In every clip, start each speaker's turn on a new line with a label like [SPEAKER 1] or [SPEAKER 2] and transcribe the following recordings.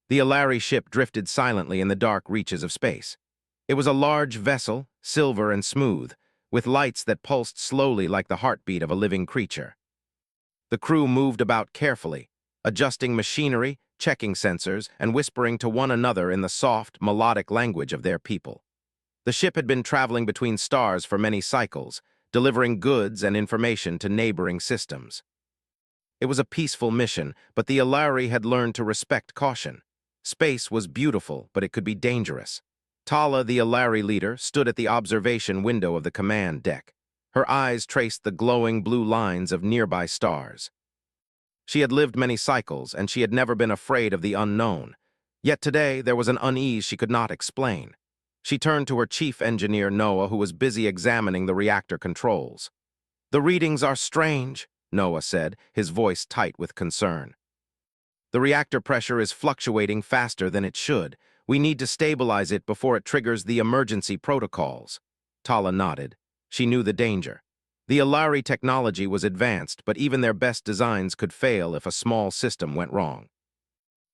[SPEAKER 1] The Alari ship drifted silently in the dark reaches of space. It was a large vessel, silver and smooth, with lights that pulsed slowly like the heartbeat of a living creature. The crew moved about carefully, adjusting machinery, checking sensors, and whispering to one another in the soft, melodic language of their people. The ship had been traveling between stars for many cycles, delivering goods and information to neighboring systems. It was a peaceful mission, but the Alari had learned to respect caution. Space was beautiful, but it could be dangerous. Tala, the Alari leader, stood at the observation window of the command deck. Her eyes traced the glowing blue lines of nearby stars. She had lived many cycles, and she had never been afraid of the unknown. Yet today there was an unease she could not explain. She turned to her chief engineer, Noah, who was busy examining the reactor controls. "The readings are strange," Noah said, his voice tight with concern. "The reactor pressure is fluctuating faster than it should. We need to stabilize it before it triggers the emergency protocols." Tala nodded. She knew the danger. The Alari technology was advanced, but even their best designs could fail if a small system went wrong.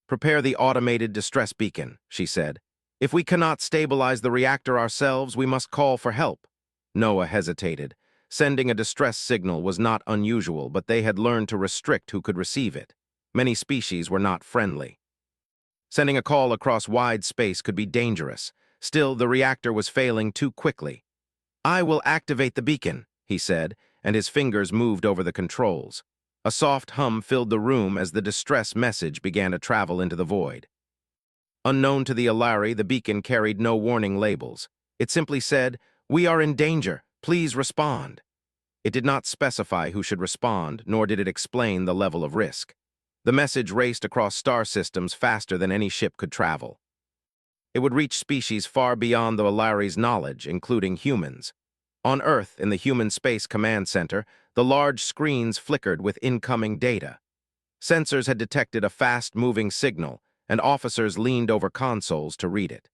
[SPEAKER 1] "Prepare the automated distress beacon," she said. "If we cannot stabilize the reactor ourselves, we must call for help." Noah hesitated. Sending a distress signal was not unusual, but they had learned to restrict who could receive it. Many species were not friendly. Sending a call across wide space could be dangerous. Still, the reactor was failing too quickly. "I will activate the beacon," he said, and his fingers moved over the controls. A soft hum filled the room as the distress message began to travel into the void. Unknown to the Alari, the beacon carried no warning labels. It simply said, "We are in danger. Please respond." It did not specify who should respond, nor did it explain the level of risk. The message raced across star systems faster than any ship could travel. It would reach species far beyond the Alari's knowledge, including humans. On Earth, in the Human Space Command Center, the large screens flickered with incoming data. Sensors had detected a fast-moving signal, and officers leaned over consoles to read it.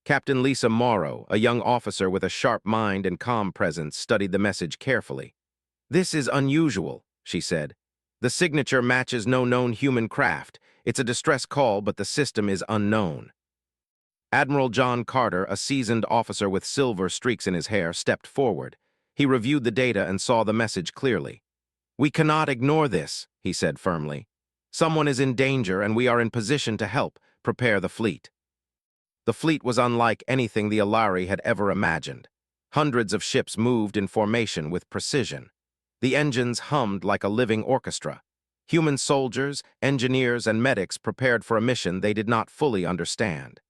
[SPEAKER 1] Captain Lisa Morrow, a young officer with a sharp mind and calm presence, studied the message carefully. "This is unusual," she said. "The signature matches no known human craft. It's a distress call, but the system is unknown." Admiral John Carter, a seasoned officer with silver streaks in his hair, stepped forward. He reviewed the data and saw the message clearly. "We cannot ignore this," he said firmly. "Someone is in danger, and we are in position to help. Prepare the fleet." The fleet was unlike anything the Alari had ever imagined. Hundreds of ships moved in formation with precision. The engines hummed like a living orchestra. Human soldiers, engineers, and medics prepared for a mission they did not fully understand.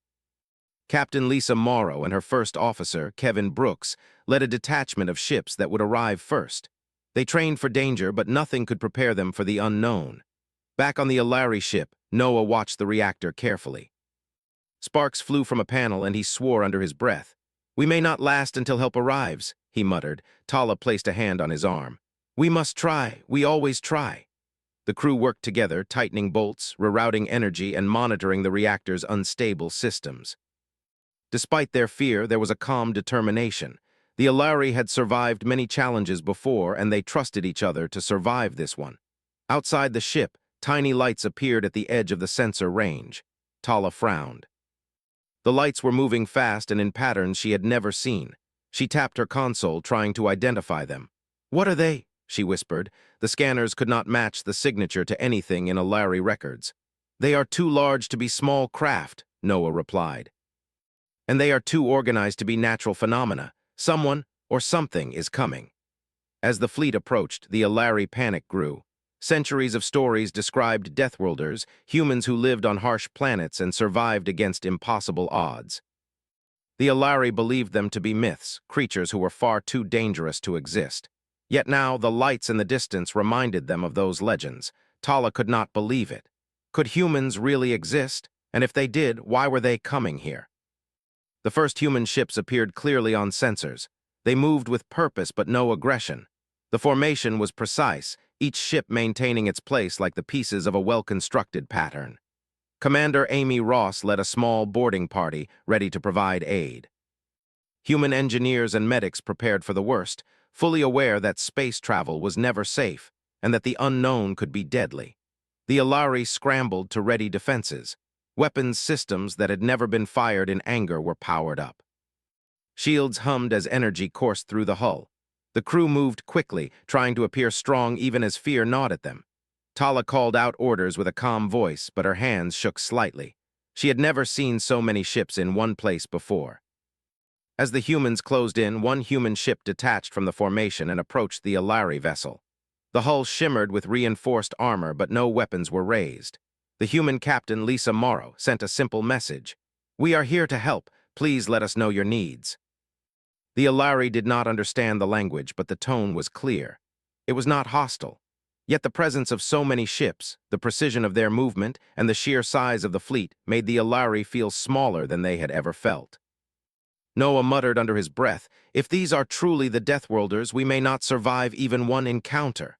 [SPEAKER 1] Captain Lisa Morrow and her first officer, Kevin Brooks, led a detachment of ships that would arrive first. They trained for danger, but nothing could prepare them for the unknown. Back on the Alari ship, Noah watched the reactor carefully. Sparks flew from a panel, and he swore under his breath. "We may not last until help arrives," he muttered. Tala placed a hand on his arm. "We must try. We always try." The crew worked together, tightening bolts, rerouting energy, and monitoring the reactor's unstable systems. Despite their fear, there was a calm determination. The Alari had survived many challenges before, and they trusted each other to survive this one. Outside the ship, tiny lights appeared at the edge of the sensor range. Tala frowned. The lights were moving fast and in patterns she had never seen. She tapped her console, trying to identify them. "What are they?" she whispered. The scanners could not match the signature to anything in Alari records. "They are too large to be small craft," Noah replied. "And they are too organized to be natural phenomena. Someone or something is coming." As the fleet approached, the Alari panic grew. Centuries of stories described Deathworlders, humans who lived on harsh planets and survived against impossible odds. The Alari believed them to be myths, creatures who were far too dangerous to exist. Yet now the lights in the distance reminded them of those legends. Tala could not believe it. Could humans really exist? And if they did, why were they coming here? The first human ships appeared clearly on sensors. They moved with purpose but no aggression. The formation was precise, each ship maintaining its place like the pieces of a well-constructed pattern. Commander Amy Ross led a small boarding party, ready to provide aid. Human engineers and medics prepared for the worst, fully aware that space travel was never safe and that the unknown could be deadly. The Alari scrambled to ready defenses. Weapons systems that had never been fired in anger were powered up. Shields hummed as energy coursed through the hull. The crew moved quickly, trying to appear strong even as fear gnawed at them. Tala called out orders with a calm voice, but her hands shook slightly. She had never seen so many ships in one place before. As the humans closed in, one human ship detached from the formation and approached the Alari vessel. The hull shimmered with reinforced armor, but no weapons were raised. The human captain, Lisa Morrow, sent a simple message. "We are here to help. Please let us know your needs." The Alari did not understand the language, but the tone was clear. It was not hostile. Yet the presence of so many ships, the precision of their movement, and the sheer size of the fleet made the Alari feel smaller than they had ever felt. Noah muttered under his breath, "If these are truly the Deathworlders, we may not survive even one encounter."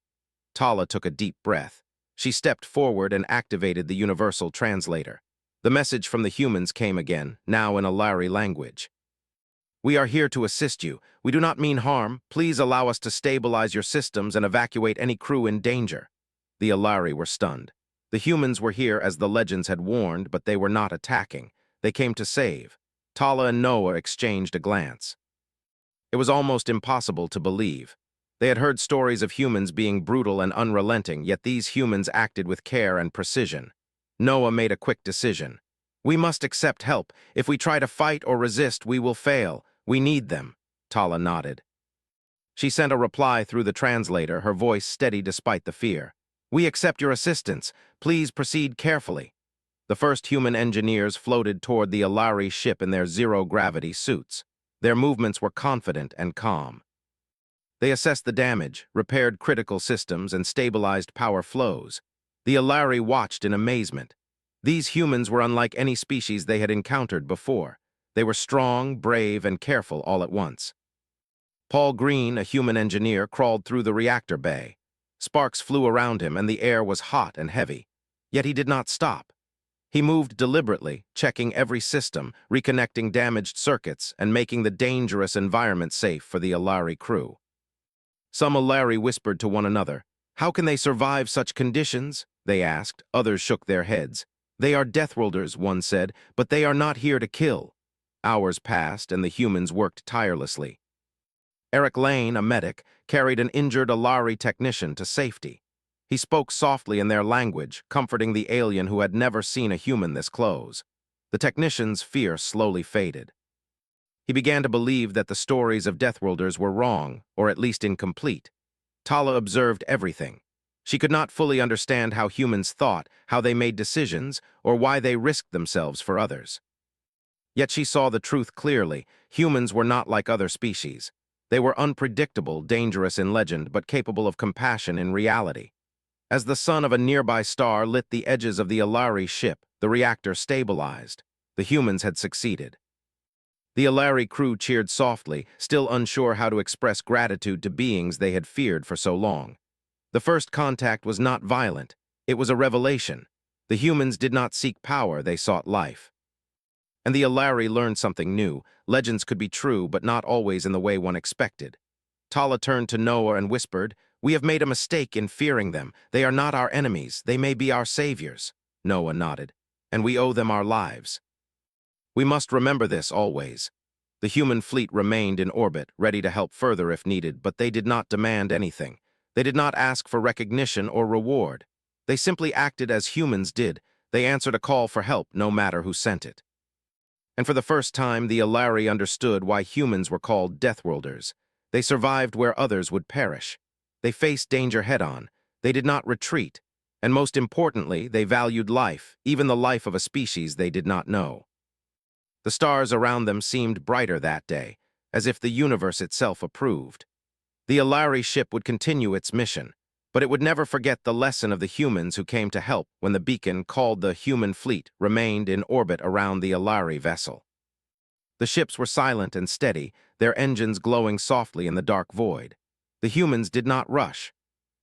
[SPEAKER 1] Tala took a deep breath. She stepped forward and activated the universal translator. The message from the humans came again, now in Alari language. "We are here to assist you. We do not mean harm. Please allow us to stabilize your systems and evacuate any crew in danger." The Alari were stunned. The humans were here as the legends had warned, but they were not attacking. They came to save. Tala and Noah exchanged a glance. It was almost impossible to believe. They had heard stories of humans being brutal and unrelenting, yet these humans acted with care and precision. Noah made a quick decision. "We must accept help. If we try to fight or resist, we will fail. We need them." Tala nodded. She sent a reply through the translator, her voice steady despite the fear. "We accept your assistance. Please proceed carefully." The first human engineers floated toward the Alari ship in their zero-gravity suits. Their movements were confident and calm. They assessed the damage, repaired critical systems, and stabilized power flows. The Alari watched in amazement. These humans were unlike any species they had encountered before. They were strong, brave, and careful all at once. Paul Green, a human engineer, crawled through the reactor bay. Sparks flew around him, and the air was hot and heavy. Yet he did not stop. He moved deliberately, checking every system, reconnecting damaged circuits, and making the dangerous environment safe for the Alari crew. Some Alari whispered to one another. "How can they survive such conditions?" they asked. Others shook their heads. "They are Deathworlders," one said, "but they are not here to kill." Hours passed, and the humans worked tirelessly. Eric Lane, a medic, carried an injured Alari technician to safety. He spoke softly in their language, comforting the alien who had never seen a human this close. The technician's fear slowly faded. He began to believe that the stories of Deathworlders were wrong, or at least incomplete. Tala observed everything. She could not fully understand how humans thought, how they made decisions, or why they risked themselves for others. Yet she saw the truth clearly. Humans were not like other species. They were unpredictable, dangerous in legend, but capable of compassion in reality. As the sun of a nearby star lit the edges of the Alari ship, the reactor stabilized. The humans had succeeded. The Alari crew cheered softly, still unsure how to express gratitude to beings they had feared for so long. The first contact was not violent. It was a revelation. The humans did not seek power, they sought life. And the Alari learned something new. Legends could be true, but not always in the way one expected. Tala turned to Noah and whispered, "We have made a mistake in fearing them. They are not our enemies. They may be our saviors." Noah nodded. "And we owe them our lives. We must remember this always." The human fleet remained in orbit, ready to help further if needed, but they did not demand anything. They did not ask for recognition or reward. They simply acted as humans did. They answered a call for help, no matter who sent it. And for the first time, the Alari understood why humans were called Deathworlders. They survived where others would perish. They faced danger head-on. They did not retreat. And most importantly, they valued life, even the life of a species they did not know. The stars around them seemed brighter that day, as if the universe itself approved. The Alari ship would continue its mission, but it would never forget the lesson of the humans who came to help when the beacon, called the human fleet, remained in orbit around the Alari vessel. The ships were silent and steady, their engines glowing softly in the dark void. The humans did not rush.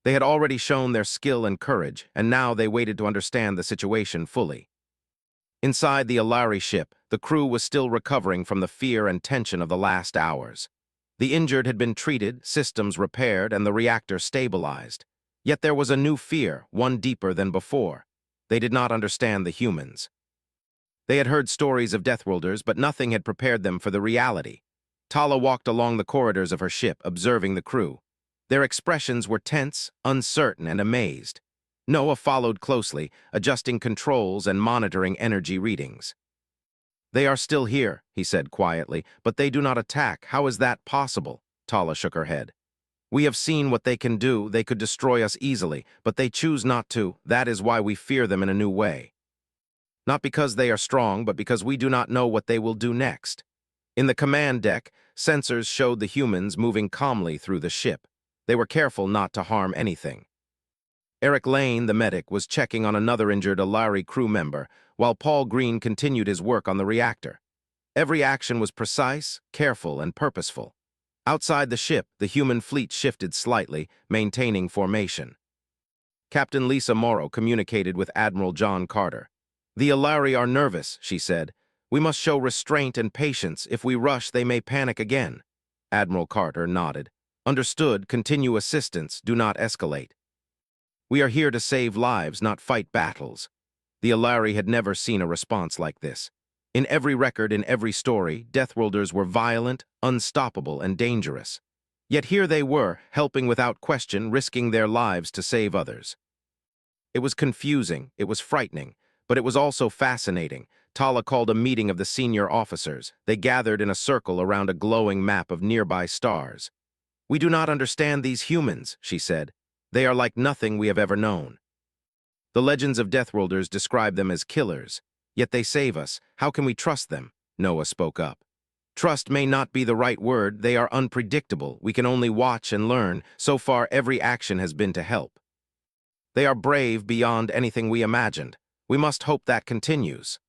[SPEAKER 1] They had already shown their skill and courage, and now they waited to understand the situation fully. Inside the Alari ship, the crew was still recovering from the fear and tension of the last hours. The injured had been treated, systems repaired, and the reactor stabilized. Yet there was a new fear, one deeper than before. They did not understand the humans. They had heard stories of Deathworlders, but nothing had prepared them for the reality. Tala walked along the corridors of her ship, observing the crew. Their expressions were tense, uncertain, and amazed. Noah followed closely, adjusting controls and monitoring energy readings. "They are still here," he said quietly, "but they do not attack. How is that possible?" Tala shook her head. "We have seen what they can do. They could destroy us easily, but they choose not to. That is why we fear them in a new way. Not because they are strong, but because we do not know what they will do next." In the command deck, sensors showed the humans moving calmly through the ship. They were careful not to harm anything. Eric Lane, the medic, was checking on another injured Alari crew member, while Paul Green continued his work on the reactor. Every action was precise, careful, and purposeful. Outside the ship, the human fleet shifted slightly, maintaining formation. Captain Lisa Morrow communicated with Admiral John Carter. "The Alari are nervous," she said. "We must show restraint and patience. If we rush, they may panic again." Admiral Carter nodded. "Understood. Continue assistance. Do not escalate. We are here to save lives, not fight battles." The Alari had never seen a response like this. In every record, in every story, Deathworlders were violent, unstoppable, and dangerous. Yet here they were, helping without question, risking their lives to save others. It was confusing, it was frightening, but it was also fascinating. Tala called a meeting of the senior officers. They gathered in a circle around a glowing map of nearby stars. "We do not understand these humans," she said. "They are like nothing we have ever known. The legends of Deathworlders describe them as killers. Yet they save us. How can we trust them?" Noah spoke up. "Trust may not be the right word. They are unpredictable. We can only watch and learn. So far, every action has been to help. They are brave beyond anything we imagined. We must hope that continues."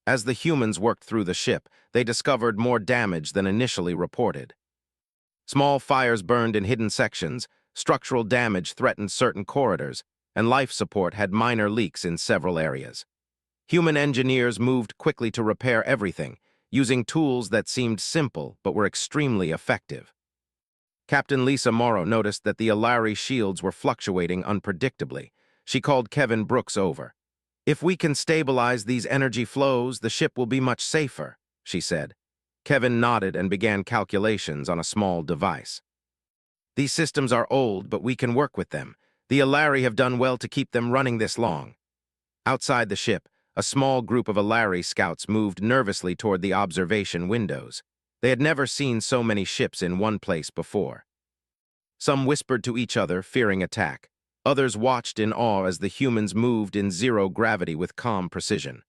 [SPEAKER 1] As the humans worked through the ship, they discovered more damage than initially reported. Small fires burned in hidden sections, structural damage threatened certain corridors, and life support had minor leaks in several areas. Human engineers moved quickly to repair everything, using tools that seemed simple but were extremely effective. Captain Lisa Morrow noticed that the Alari shields were fluctuating unpredictably. She called Kevin Brooks over. "If we can stabilize these energy flows, the ship will be much safer," she said. Kevin nodded and began calculations on a small device. "These systems are old, but we can work with them. The Alari have done well to keep them running this long." Outside the ship, a small group of Alari scouts moved nervously toward the observation windows. They had never seen so many ships in one place before. Some whispered to each other, fearing attack. Others watched in awe as the humans moved in zero gravity with calm precision.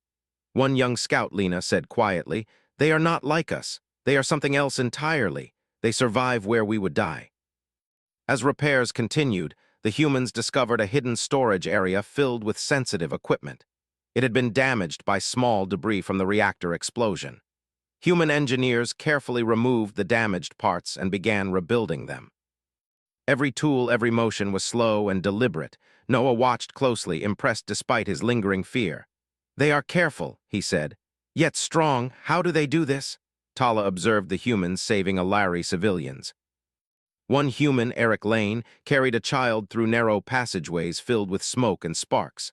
[SPEAKER 1] One young scout, Lena, said quietly, "They are not like us. They are something else entirely. They survive where we would die." As repairs continued, the humans discovered a hidden storage area filled with sensitive equipment. It had been damaged by small debris from the reactor explosion. Human engineers carefully removed the damaged parts and began rebuilding them. Every tool, every motion was slow and deliberate. Noah watched closely, impressed despite his lingering fear. "They are careful," he said, "yet strong. How do they do this?" Tala observed the humans saving Alari civilians. One human, Eric Lane, carried a child through narrow passageways filled with smoke and sparks.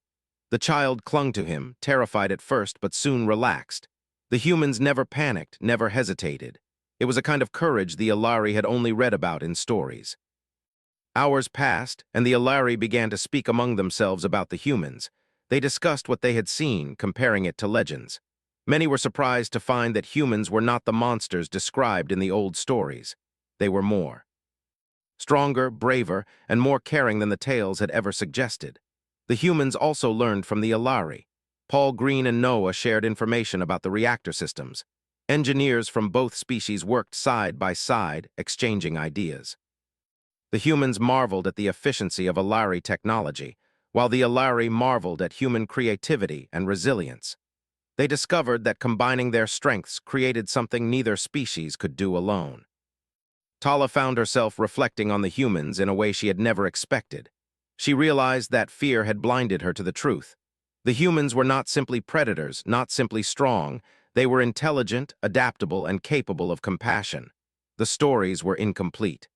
[SPEAKER 1] The child clung to him, terrified at first but soon relaxed. The humans never panicked, never hesitated. It was a kind of courage the Alari had only read about in stories. Hours passed, and the Alari began to speak among themselves about the humans. They discussed what they had seen, comparing it to legends. Many were surprised to find that humans were not the monsters described in the old stories. They were more. Stronger, braver, and more caring than the tales had ever suggested. The humans also learned from the Alari. Paul Green and Noah shared information about the reactor systems. Engineers from both species worked side by side, exchanging ideas. The humans marveled at the efficiency of Alari technology, while the Alari marveled at human creativity and resilience. They discovered that combining their strengths created something neither species could do alone. Tala found herself reflecting on the humans in a way she had never expected. She realized that fear had blinded her to the truth. The humans were not simply predators, not simply strong. They were intelligent, adaptable, and capable of compassion. The stories were incomplete.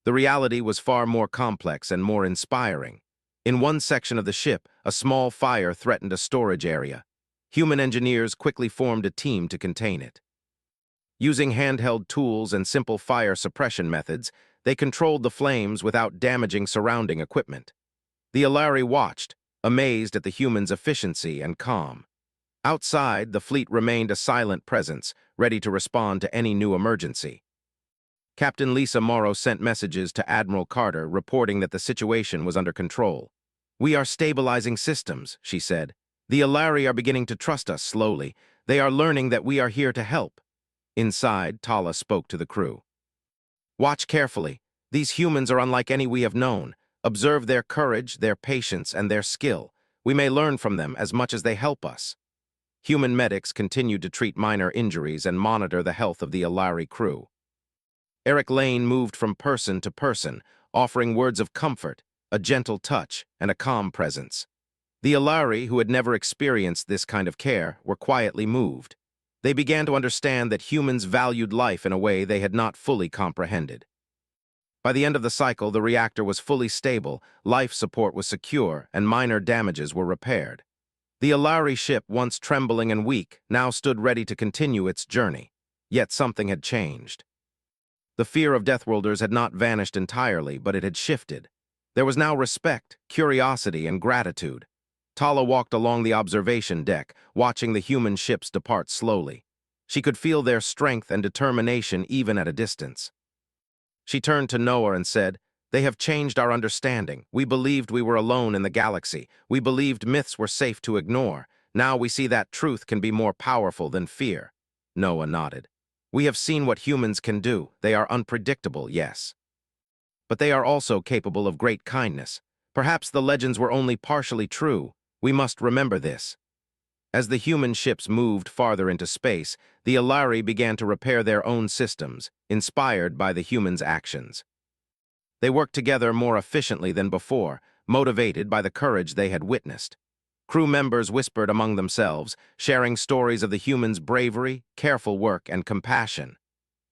[SPEAKER 1] The reality was far more complex and more inspiring. In one section of the ship, a small fire threatened a storage area. Human engineers quickly formed a team to contain it. Using handheld tools and simple fire suppression methods, they controlled the flames without damaging surrounding equipment. The Alari watched, amazed at the humans' efficiency and calm. Outside, the fleet remained a silent presence, ready to respond to any new emergency. Captain Lisa Morrow sent messages to Admiral Carter reporting that the situation was under control. "We are stabilizing systems," she said. "The Alari are beginning to trust us slowly. They are learning that we are here to help." Inside, Tala spoke to the crew. "Watch carefully. These humans are unlike any we have known. Observe their courage, their patience, and their skill. We may learn from them as much as they help us." Human medics continued to treat minor injuries and monitor the health of the Alari crew. Eric Lane moved from person to person, offering words of comfort, a gentle touch, and a calm presence. The Alari, who had never experienced this kind of care, were quietly moved. They began to understand that humans valued life in a way they had not fully comprehended. By the end of the cycle, the reactor was fully stable, life support was secure, and minor damages were repaired. The Alari ship, once trembling and weak, now stood ready to continue its journey. Yet something had changed. The fear of Deathworlders had not vanished entirely, but it had shifted. There was now respect, curiosity, and gratitude. Tala walked along the observation deck, watching the human ships depart slowly. She could feel their strength and determination even at a distance. She turned to Noah and said, "They have changed our understanding. We believed we were alone in the galaxy. We believed myths were safe to ignore. Now we see that truth can be more powerful than fear." Noah nodded. "We have seen what humans can do. They are unpredictable, yes. But they are also capable of great kindness. Perhaps the legends were only partially true. We must remember this." As the human ships moved farther into space, the Alari began to repair their own systems, inspired by the humans' actions. They worked together more efficiently than before, motivated by the courage they had witnessed. Crew members whispered among themselves, sharing stories of the humans' bravery, careful work, and compassion.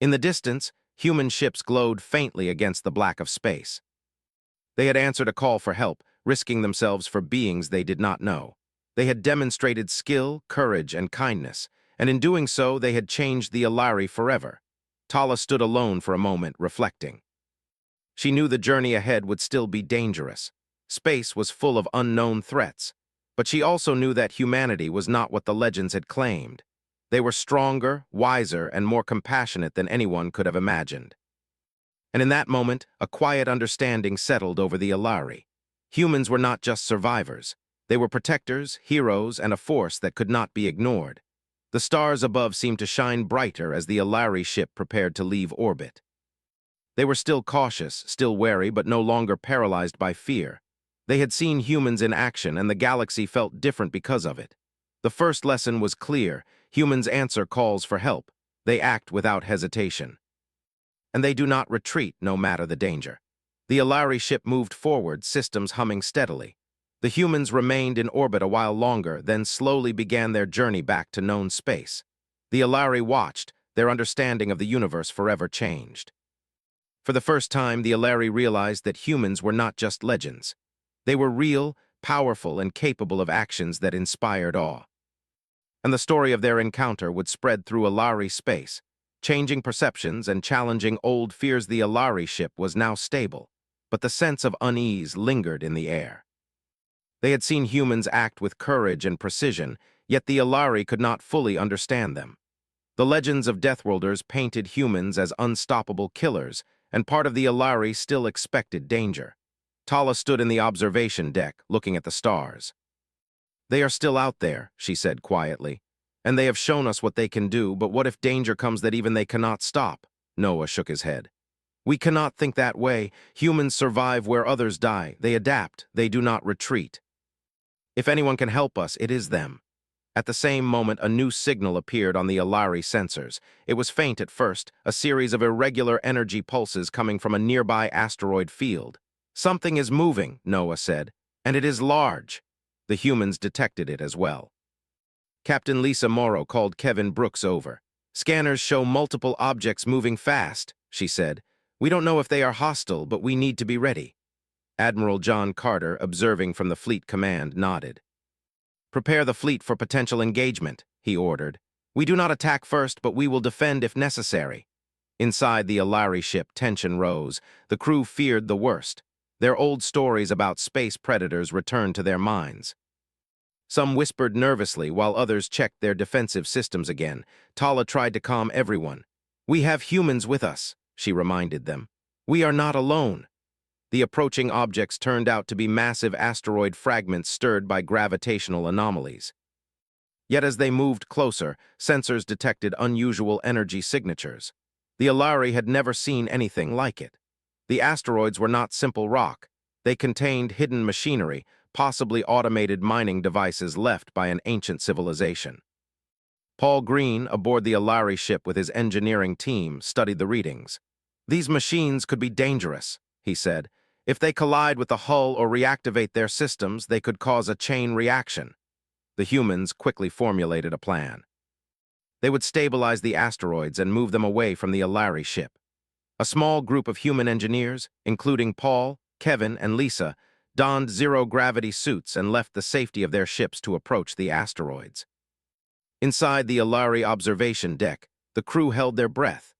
[SPEAKER 1] In the distance, human ships glowed faintly against the black of space. They had answered a call for help, risking themselves for beings they did not know. They had demonstrated skill, courage, and kindness, and in doing so, they had changed the Alari forever. Tala stood alone for a moment, reflecting. She knew the journey ahead would still be dangerous. Space was full of unknown threats. But she also knew that humanity was not what the legends had claimed. They were stronger, wiser, and more compassionate than anyone could have imagined. And in that moment, a quiet understanding settled over the Alari. Humans were not just survivors. They were protectors, heroes, and a force that could not be ignored. The stars above seemed to shine brighter as the Alari ship prepared to leave orbit. They were still cautious, still wary, but no longer paralyzed by fear. They had seen humans in action, and the galaxy felt different because of it. The first lesson was clear: humans answer calls for help. They act without hesitation. And they do not retreat, no matter the danger. The Alari ship moved forward, systems humming steadily. The humans remained in orbit a while longer, then slowly began their journey back to known space. The Alari watched, their understanding of the universe forever changed. For the first time, the Alari realized that humans were not just legends. They were real, powerful, and capable of actions that inspired awe. And the story of their encounter would spread through Alari space, changing perceptions and challenging old fears. The Alari ship was now stable, but the sense of unease lingered in the air. They had seen humans act with courage and precision, yet the Alari could not fully understand them. The legends of Deathworlders painted humans as unstoppable killers, and part of the Alari still expected danger. Tala stood in the observation deck, looking at the stars. "They are still out there," she said quietly, "and they have shown us what they can do, but what if danger comes that even they cannot stop?" Noah shook his head. "We cannot think that way. Humans survive where others die. They adapt. They do not retreat. If anyone can help us, it is them." At the same moment, a new signal appeared on the Alari sensors. It was faint at first, a series of irregular energy pulses coming from a nearby asteroid field. "Something is moving," Noah said, "and it is large." The humans detected it as well. Captain Lisa Morrow called Kevin Brooks over. "Scanners show multiple objects moving fast," she said. "We don't know if they are hostile, but we need to be ready." Admiral John Carter, observing from the fleet command, nodded. "Prepare the fleet for potential engagement," he ordered. "We do not attack first, but we will defend if necessary." Inside the Alari ship, tension rose. The crew feared the worst. Their old stories about space predators returned to their minds. Some whispered nervously while others checked their defensive systems again. Tala tried to calm everyone. "We have humans with us," she reminded them. "We are not alone." The approaching objects turned out to be massive asteroid fragments stirred by gravitational anomalies. Yet as they moved closer, sensors detected unusual energy signatures. The Alari had never seen anything like it. The asteroids were not simple rock. They contained hidden machinery, possibly automated mining devices left by an ancient civilization. Paul Green, aboard the Alari ship with his engineering team, studied the readings. "These machines could be dangerous," he said. "If they collide with the hull or reactivate their systems, they could cause a chain reaction." The humans quickly formulated a plan. They would stabilize the asteroids and move them away from the Alari ship. A small group of human engineers, including Paul, Kevin, and Lisa, donned zero-gravity suits and left the safety of their ships to approach the asteroids. Inside the Alari observation deck, the crew held their breath.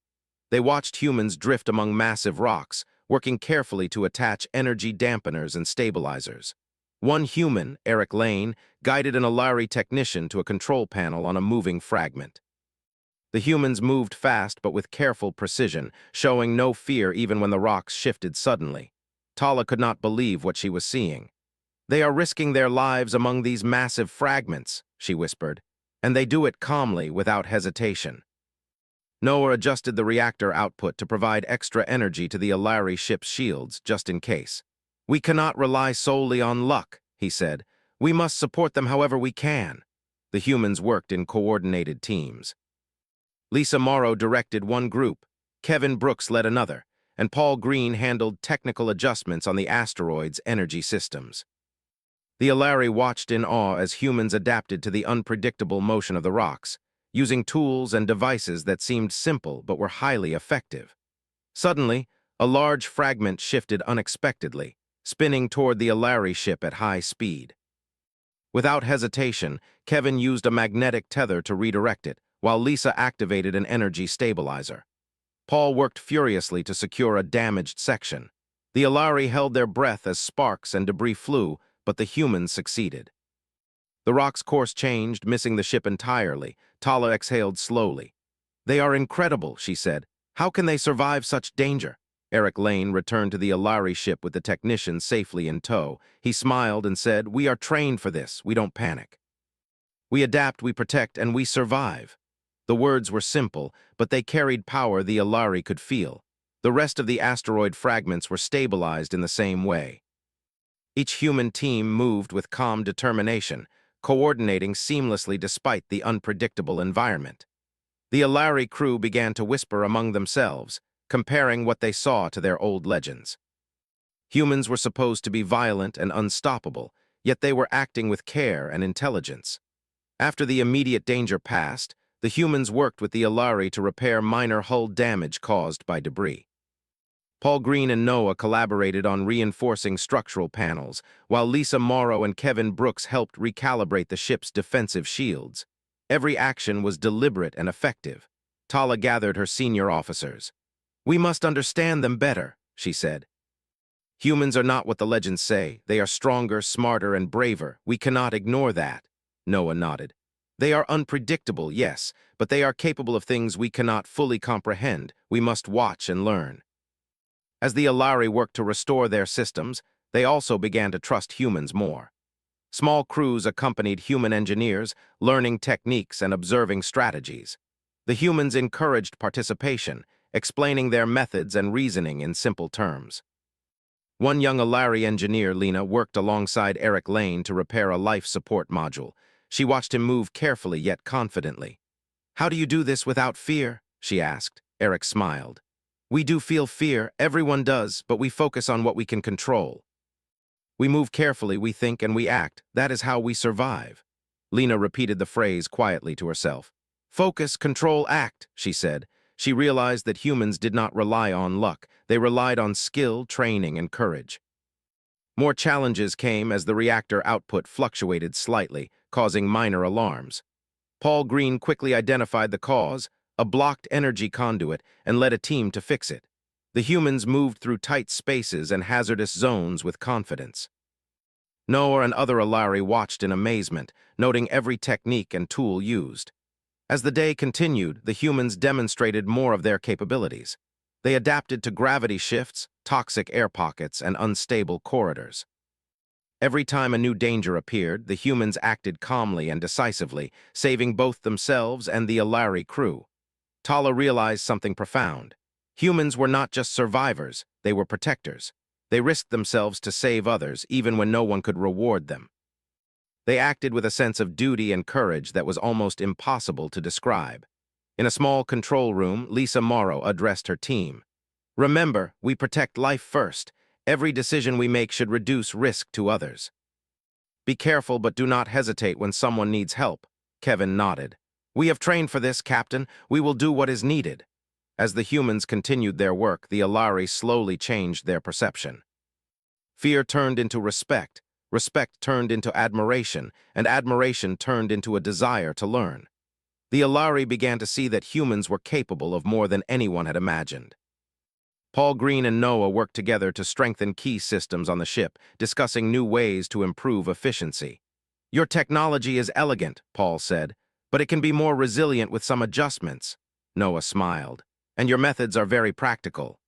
[SPEAKER 1] They watched humans drift among massive rocks, working carefully to attach energy dampeners and stabilizers. One human, Eric Lane, guided an Alari technician to a control panel on a moving fragment. The humans moved fast but with careful precision, showing no fear even when the rocks shifted suddenly. Tala could not believe what she was seeing. "They are risking their lives among these massive fragments," she whispered, "and they do it calmly, without hesitation." Noah adjusted the reactor output to provide extra energy to the Alari ship's shields, just in case. "We cannot rely solely on luck," he said. "We must support them however we can." The humans worked in coordinated teams. Lisa Morrow directed one group, Kevin Brooks led another, and Paul Green handled technical adjustments on the asteroid's energy systems. The Alari watched in awe as humans adapted to the unpredictable motion of the rocks, using tools and devices that seemed simple but were highly effective. Suddenly, a large fragment shifted unexpectedly, spinning toward the Alari ship at high speed. Without hesitation, Kevin used a magnetic tether to redirect it, while Lisa activated an energy stabilizer. Paul worked furiously to secure a damaged section. The Alari held their breath as sparks and debris flew, but the humans succeeded. The rock's course changed, missing the ship entirely. Tala exhaled slowly. "They are incredible," she said. "How can they survive such danger?" Eric Lane returned to the Alari ship with the technician safely in tow. He smiled and said, "We are trained for this. We don't panic. We adapt, we protect, and we survive." The words were simple, but they carried power the Alari could feel. The rest of the asteroid fragments were stabilized in the same way. Each human team moved with calm determination, coordinating seamlessly despite the unpredictable environment. The Alari crew began to whisper among themselves, comparing what they saw to their old legends. Humans were supposed to be violent and unstoppable, yet they were acting with care and intelligence. After the immediate danger passed, the humans worked with the Alari to repair minor hull damage caused by debris. Paul Green and Noah collaborated on reinforcing structural panels, while Lisa Morrow and Kevin Brooks helped recalibrate the ship's defensive shields. Every action was deliberate and effective. Tala gathered her senior officers. "We must understand them better," she said. "Humans are not what the legends say. They are stronger, smarter, and braver. We cannot ignore that." Noah nodded. "They are unpredictable, yes, but they are capable of things we cannot fully comprehend. We must watch and learn." As the Alari worked to restore their systems, they also began to trust humans more. Small crews accompanied human engineers, learning techniques and observing strategies. The humans encouraged participation, explaining their methods and reasoning in simple terms. One young Alari engineer, Lena, worked alongside Eric Lane to repair a life support module. She watched him move carefully yet confidently. "How do you do this without fear?" she asked. Eric smiled. "We do feel fear, everyone does, but we focus on what we can control. We move carefully, we think, and we act. That is how we survive." Lena repeated the phrase quietly to herself. "Focus, control, act," she said. She realized that humans did not rely on luck. They relied on skill, training, and courage. More challenges came as the reactor output fluctuated slightly, causing minor alarms. Paul Green quickly identified the cause, a blocked energy conduit, and led a team to fix it. The humans moved through tight spaces and hazardous zones with confidence. Noah and other Alari watched in amazement, noting every technique and tool used. As the day continued, the humans demonstrated more of their capabilities. They adapted to gravity shifts, toxic air pockets, and unstable corridors. Every time a new danger appeared, the humans acted calmly and decisively, saving both themselves and the Alari crew. Tala realized something profound. Humans were not just survivors, they were protectors. They risked themselves to save others, even when no one could reward them. They acted with a sense of duty and courage that was almost impossible to describe. In a small control room, Lisa Morrow addressed her team. "Remember, we protect life first. Every decision we make should reduce risk to others. Be careful, but do not hesitate when someone needs help." Kevin nodded. "We have trained for this, Captain. We will do what is needed." As the humans continued their work, the Alari slowly changed their perception. Fear turned into respect, respect turned into admiration, and admiration turned into a desire to learn. The Alari began to see that humans were capable of more than anyone had imagined. Paul Green and Noah worked together to strengthen key systems on the ship, discussing new ways to improve efficiency. "Your technology is elegant," Paul said, "but it can be more resilient with some adjustments." Noah smiled. "And your methods are very practical."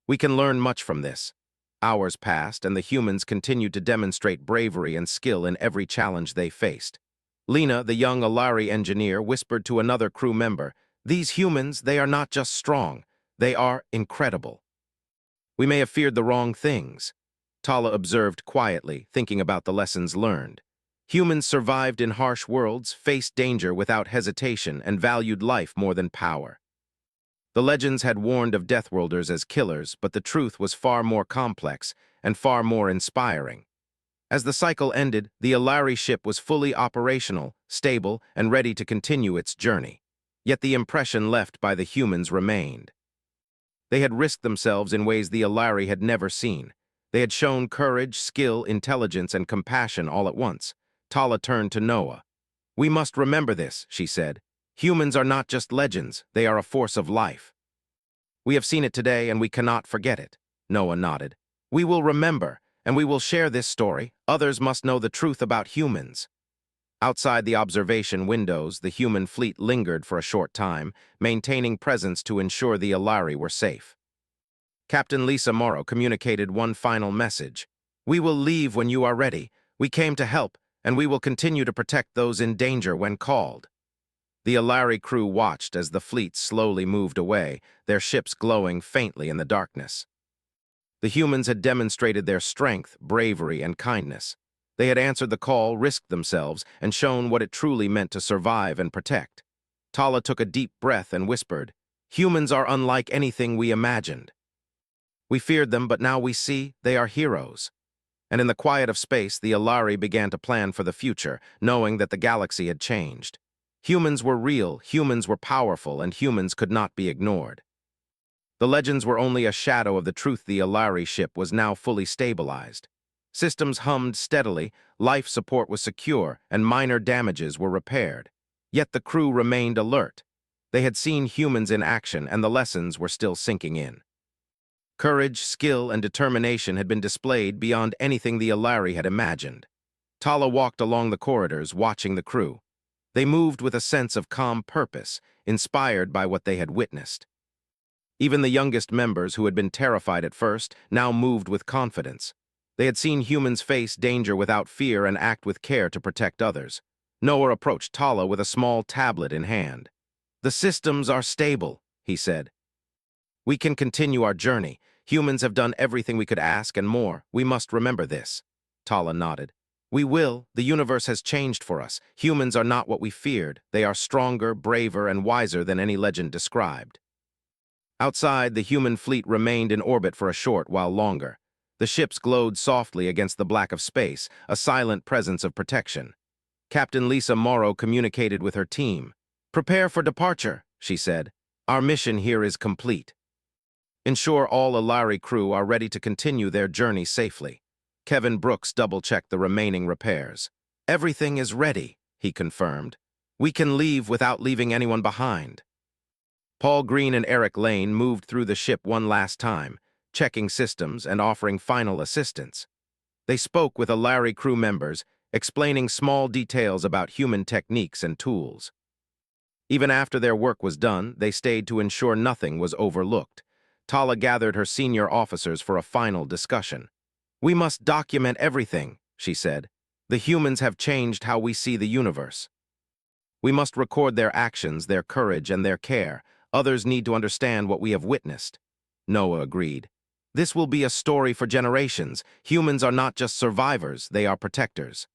[SPEAKER 1] "We can learn much from this." Hours passed, and the humans continued to demonstrate bravery and skill in every challenge they faced. Lena, the young Alari engineer, whispered to another crew member, "These humans, they are not just strong, they are incredible." "We may have feared the wrong things," Tala observed quietly, thinking about the lessons learned. Humans survived in harsh worlds, faced danger without hesitation, and valued life more than power. The legends had warned of Deathworlders as killers, but the truth was far more complex and far more inspiring. As the cycle ended, the Alari ship was fully operational, stable, and ready to continue its journey. Yet the impression left by the humans remained. They had risked themselves in ways the Alari had never seen. They had shown courage, skill, intelligence, and compassion all at once. Tala turned to Noah. "We must remember this," she said. "Humans are not just legends, they are a force of life." "We have seen it today, and we cannot forget it," Noah nodded. "We will remember, and we will share this story. Others must know the truth about humans." Outside the observation windows, the human fleet lingered for a short time, maintaining presence to ensure the Alari were safe. Captain Lisa Morrow communicated one final message. "We will leave when you are ready. We came to help, and we will continue to protect those in danger when called." The Alari crew watched as the fleet slowly moved away, their ships glowing faintly in the darkness. The humans had demonstrated their strength, bravery, and kindness. They had answered the call, risked themselves, and shown what it truly meant to survive and protect. Tala took a deep breath and whispered, "Humans are unlike anything we imagined. We feared them, but now we see they are heroes." And in the quiet of space, the Alari began to plan for the future, knowing that the galaxy had changed. Humans were real, humans were powerful, and humans could not be ignored. The legends were only a shadow of the truth. The Alari ship was now fully stabilized. Systems hummed steadily, life support was secure, and minor damages were repaired. Yet the crew remained alert. They had seen humans in action, and the lessons were still sinking in. Courage, skill, and determination had been displayed beyond anything the Alari had imagined. Tala walked along the corridors, watching the crew. They moved with a sense of calm purpose, inspired by what they had witnessed. Even the youngest members, who had been terrified at first, now moved with confidence. They had seen humans face danger without fear and act with care to protect others. Noah approached Tala with a small tablet in hand. "The systems are stable," he said. "We can continue our journey. Humans have done everything we could ask and more. We must remember this." Tala nodded. "We will. The universe has changed for us. Humans are not what we feared. They are stronger, braver, and wiser than any legend described." Outside, the human fleet remained in orbit for a short while longer. The ships glowed softly against the black of space, a silent presence of protection. Captain Lisa Morrow communicated with her team. "Prepare for departure," she said. "Our mission here is complete. Ensure all Alari crew are ready to continue their journey safely." Kevin Brooks double-checked the remaining repairs. "Everything is ready," he confirmed. "We can leave without leaving anyone behind." Paul Green and Eric Lane moved through the ship one last time, checking systems and offering final assistance. They spoke with Alari crew members, explaining small details about human techniques and tools. Even after their work was done, they stayed to ensure nothing was overlooked. Tala gathered her senior officers for a final discussion. "We must document everything," she said. "The humans have changed how we see the universe. We must record their actions, their courage, and their care. Others need to understand what we have witnessed." Noah agreed. "This will be a story for generations. Humans are not just survivors, they are protectors.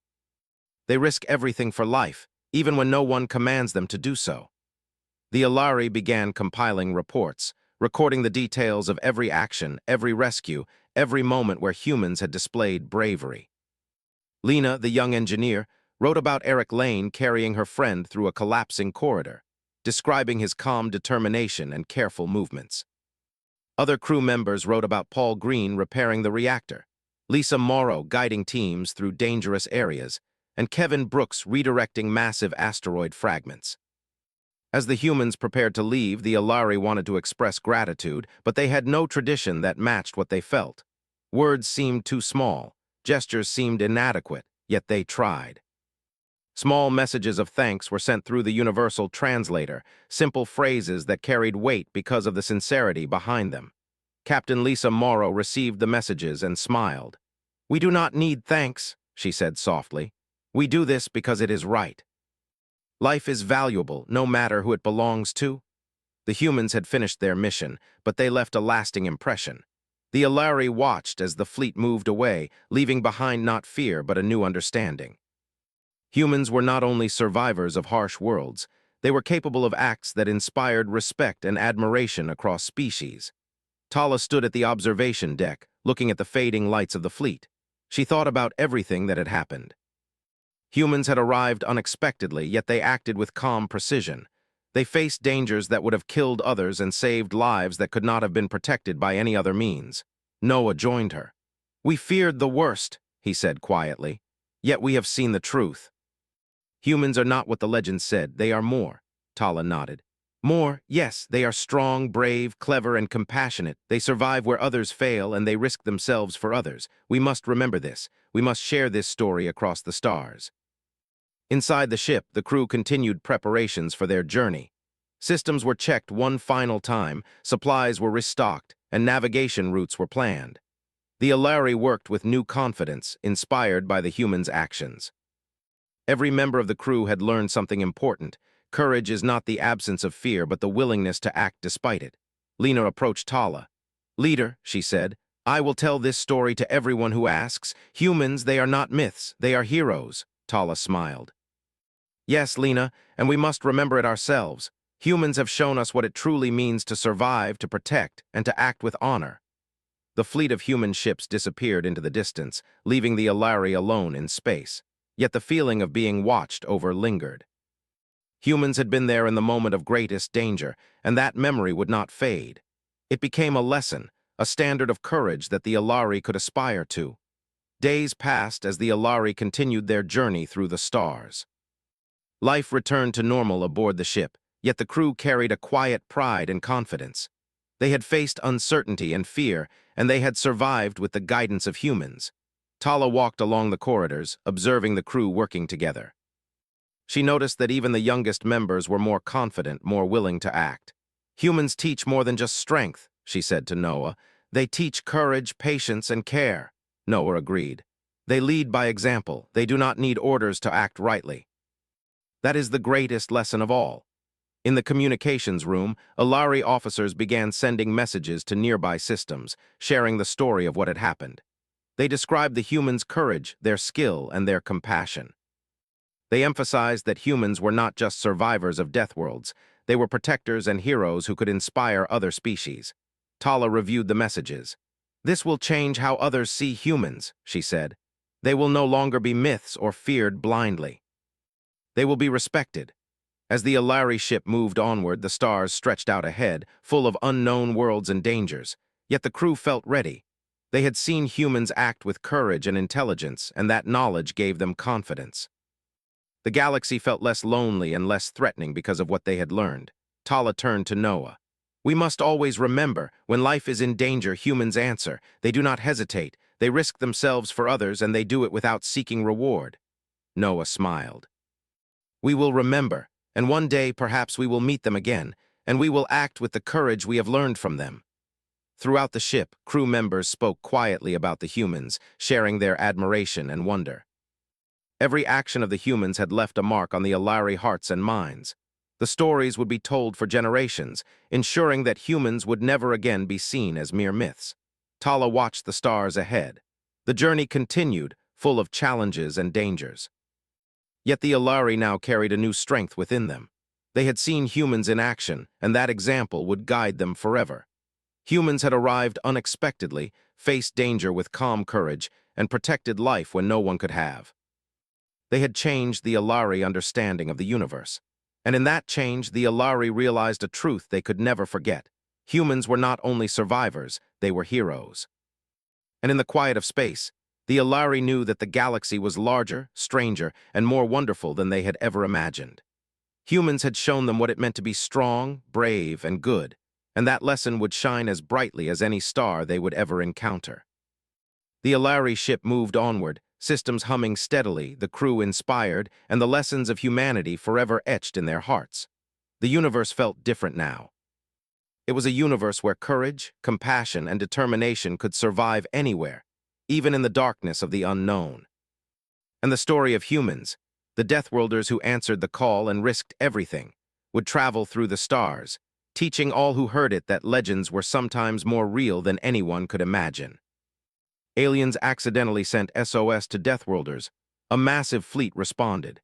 [SPEAKER 1] They risk everything for life, even when no one commands them to do so." The Alari began compiling reports, recording the details of every action, every rescue, every moment where humans had displayed bravery. Lena, the young engineer, wrote about Eric Lane carrying her friend through a collapsing corridor, describing his calm determination and careful movements. Other crew members wrote about Paul Green repairing the reactor, Lisa Morrow guiding teams through dangerous areas, and Kevin Brooks redirecting massive asteroid fragments. As the humans prepared to leave, the Alari wanted to express gratitude, but they had no tradition that matched what they felt. Words seemed too small, gestures seemed inadequate, yet they tried. Small messages of thanks were sent through the universal translator, simple phrases that carried weight because of the sincerity behind them. Captain Lisa Morrow received the messages and smiled. "We do not need thanks," she said softly. "We do this because it is right. Life is valuable, no matter who it belongs to." The humans had finished their mission, but they left a lasting impression. The Alari watched as the fleet moved away, leaving behind not fear but a new understanding. Humans were not only survivors of harsh worlds, they were capable of acts that inspired respect and admiration across species. Tala stood at the observation deck, looking at the fading lights of the fleet. She thought about everything that had happened. Humans had arrived unexpectedly, yet they acted with calm precision. They faced dangers that would have killed others and saved lives that could not have been protected by any other means. Noah joined her. "We feared the worst," he said quietly, "yet we have seen the truth. Humans are not what the legend said, they are more." Tala nodded. "More, yes, they are strong, brave, clever, and compassionate. They survive where others fail, and they risk themselves for others. We must remember this. We must share this story across the stars." Inside the ship, the crew continued preparations for their journey. Systems were checked one final time, supplies were restocked, and navigation routes were planned. The Alari worked with new confidence, inspired by the humans' actions. Every member of the crew had learned something important. Courage is not the absence of fear, but the willingness to act despite it. Lena approached Tala. "Leader," she said, "I will tell this story to everyone who asks. Humans, they are not myths, they are heroes." Tala smiled. "Yes, Lena, and we must remember it ourselves. Humans have shown us what it truly means to survive, to protect, and to act with honor." The fleet of human ships disappeared into the distance, leaving the Alari alone in space. Yet the feeling of being watched over lingered. Humans had been there in the moment of greatest danger, and that memory would not fade. It became a lesson, a standard of courage that the Alari could aspire to. Days passed as the Alari continued their journey through the stars. Life returned to normal aboard the ship, yet the crew carried a quiet pride and confidence. They had faced uncertainty and fear, and they had survived with the guidance of humans. Tala walked along the corridors, observing the crew working together. She noticed that even the youngest members were more confident, more willing to act. "Humans teach more than just strength," she said to Noah. "They teach courage, patience, and care." Noah agreed. "They lead by example. They do not need orders to act rightly." That is the greatest lesson of all. In the communications room, Alari officers began sending messages to nearby systems, sharing the story of what had happened. They described the humans' courage, their skill, and their compassion. They emphasized that humans were not just survivors of Deathworlds, they were protectors and heroes who could inspire other species. Tala reviewed the messages. "This will change how others see humans," she said. "They will no longer be myths or feared blindly. They will be respected." As the Alari ship moved onward, the stars stretched out ahead, full of unknown worlds and dangers. Yet the crew felt ready. They had seen humans act with courage and intelligence, and that knowledge gave them confidence. The galaxy felt less lonely and less threatening because of what they had learned. Tala turned to Noah. "We must always remember, when life is in danger, humans answer. They do not hesitate. They risk themselves for others, and they do it without seeking reward." Noah smiled. "We will remember, and one day perhaps we will meet them again, and we will act with the courage we have learned from them." Throughout the ship, crew members spoke quietly about the humans, sharing their admiration and wonder. Every action of the humans had left a mark on the Alari hearts and minds. The stories would be told for generations, ensuring that humans would never again be seen as mere myths. Tala watched the stars ahead. The journey continued, full of challenges and dangers. Yet the Alari now carried a new strength within them. They had seen humans in action, and that example would guide them forever. Humans had arrived unexpectedly, faced danger with calm courage, and protected life when no one could have. They had changed the Alari understanding of the universe. And in that change, the Alari realized a truth they could never forget. Humans were not only survivors, they were heroes. And in the quiet of space, the Alari knew that the galaxy was larger, stranger, and more wonderful than they had ever imagined. Humans had shown them what it meant to be strong, brave, and good, and that lesson would shine as brightly as any star they would ever encounter. The Alari ship moved onward, systems humming steadily, the crew inspired, and the lessons of humanity forever etched in their hearts. The universe felt different now. It was a universe where courage, compassion, and determination could survive anywhere, even in the darkness of the unknown. And the story of humans, the Deathworlders who answered the call and risked everything, would travel through the stars, teaching all who heard it that legends were sometimes more real than anyone could imagine. Aliens accidentally sent SOS to Deathworlders. A massive fleet responded.